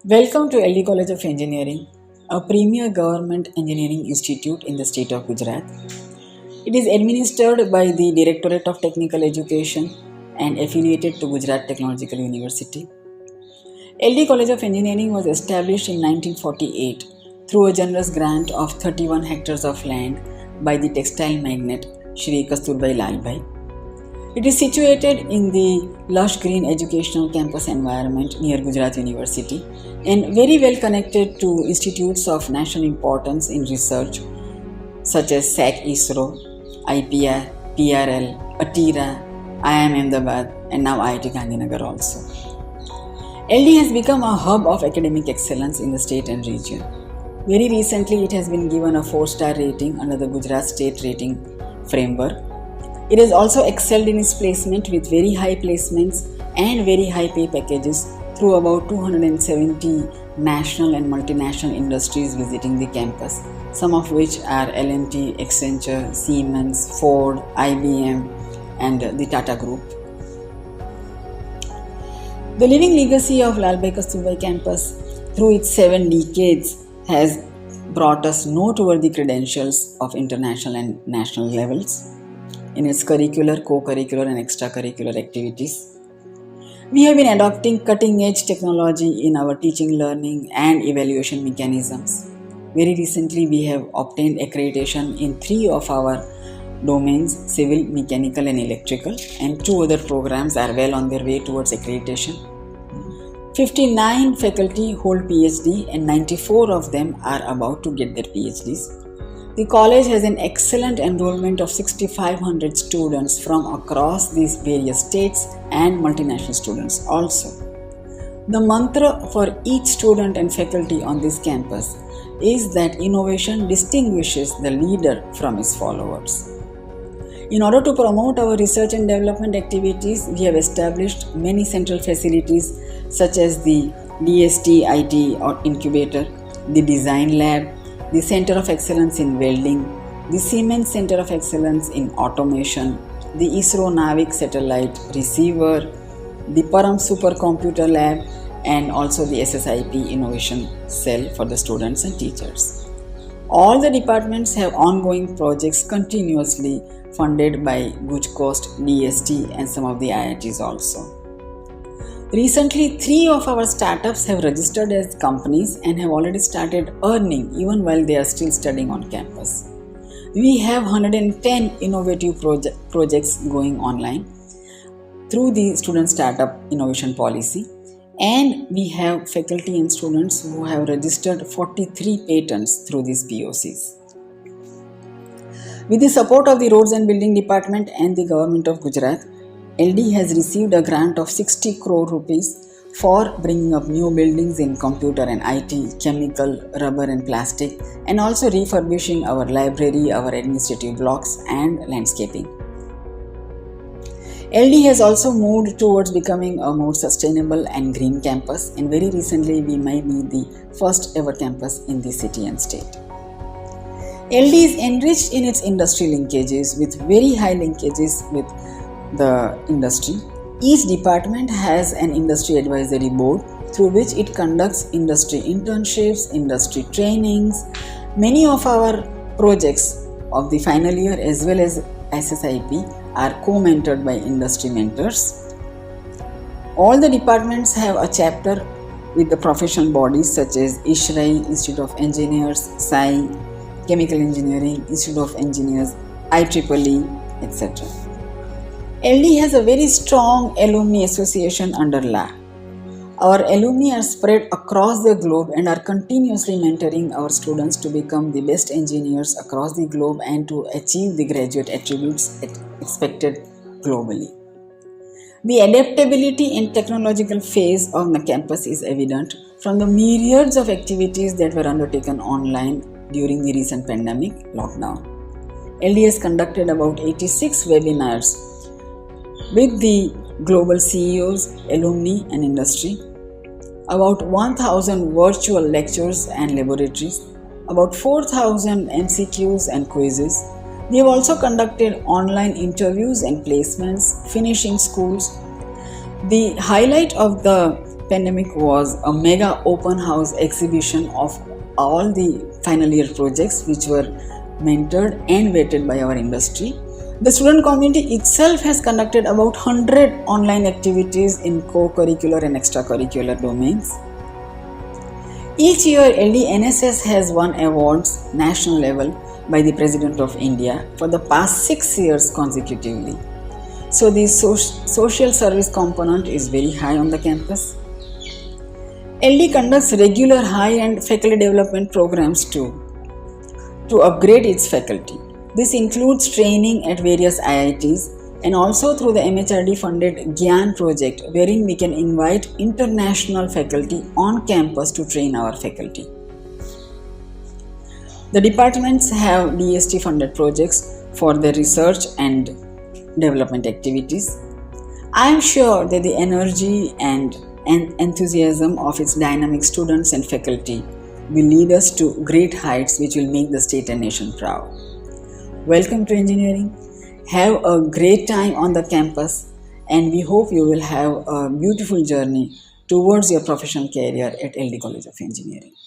Welcome to LD College of Engineering, a premier government engineering institute in the state of Gujarat. It is administered by the Directorate of Technical Education and affiliated to Gujarat Technological University. LD College of Engineering was established in 1948 through a generous grant of 31 hectares of land by the textile magnate Shri Kasturbai Lalbhai. It is situated in the lush green educational campus environment near Gujarat University and very well connected to institutes of national importance in research such as SAC ISRO, IPR, PRL, ATIRA, IIM Ahmedabad, and now IIT Gandhinagar also. LD has become a hub of academic excellence in the state and region. Very recently, it has been given a 4-star rating under the Gujarat State Rating Framework. It has also excelled in its placement with very high placements and very high pay packages through about 270 national and multinational industries visiting the campus, some of which are L&T, Accenture, Siemens, Ford, IBM, and the Tata Group. The living legacy of Lalbhai Kasturbai campus through its 7 decades has brought us noteworthy credentials of international and national levels in its curricular, co-curricular and extracurricular activities. We have been adopting cutting-edge technology in our teaching, learning and evaluation mechanisms. Very recently, we have obtained accreditation in 3 of our domains, civil, mechanical and electrical, and 2 other programs are well on their way towards accreditation. 59 faculty hold PhD and 94 of them are about to get their PhDs. The college has an excellent enrollment of 6,500 students from across these various states and multinational students also. The mantra for each student and faculty on this campus is that innovation distinguishes the leader from his followers. In order to promote our research and development activities, we have established many central facilities such as the DST IT or incubator, the design lab, the Center of Excellence in Welding, the Siemens Center of Excellence in Automation, the ISRO Navik Satellite Receiver, the Param Supercomputer Lab, and also the SSIP Innovation Cell for the students and teachers. All the departments have ongoing projects continuously funded by Guj Coast, DST, and some of the IITs also. Recently, 3 of our startups have registered as companies and have already started earning even while they are still studying on campus. We have 110 innovative projects going online through the Student Startup Innovation Policy, and we have faculty and students who have registered 43 patents through these POCs. With the support of the Roads and Building Department and the Government of Gujarat, LD has received a grant of 60 crore rupees for bringing up new buildings in computer and IT, chemical, rubber and plastic, and also refurbishing our library, our administrative blocks and landscaping. LD has also moved towards becoming a more sustainable and green campus, and very recently we might be the first ever campus in the city and state. LD is enriched in its industry linkages with very high linkages with the industry. Each department has an industry advisory board through which it conducts industry internships, industry trainings. Many of our projects of the final year as well as SSIP are co-mentored by industry mentors. All the departments have a chapter with the professional bodies such as ISHRAE, Institute of Engineers, SAI, Chemical Engineering, Institute of Engineers, IEEE, etc. LD has a very strong alumni association under LA. Our alumni are spread across the globe and are continuously mentoring our students to become the best engineers across the globe and to achieve the graduate attributes expected globally. The adaptability and technological phase of the campus is evident from the myriads of activities that were undertaken online during the recent pandemic lockdown. LD has conducted about 86 webinars with the global CEOs, alumni and industry, about 1,000 virtual lectures and laboratories, about 4,000 MCQs and quizzes. We have also conducted online interviews and placements, finishing schools. The highlight of the pandemic was a mega open house exhibition of all the final year projects which were mentored and vetted by our industry. The student community itself has conducted about 100 online activities in co-curricular and extracurricular domains. Each year, LD NSS has won awards national level by the President of India for the past 6 years consecutively. So the social service component is very high on the campus. LD conducts regular high-end faculty development programs too to upgrade its faculty. This includes training at various IITs and also through the MHRD funded GYAN project, wherein we can invite international faculty on campus to train our faculty. The departments have DST funded projects for their research and development activities. I am sure that the energy and enthusiasm of its dynamic students and faculty will lead us to great heights which will make the state and nation proud. Welcome to engineering. Have a great time on the campus, and we hope you will have a beautiful journey towards your professional career at LD College of Engineering.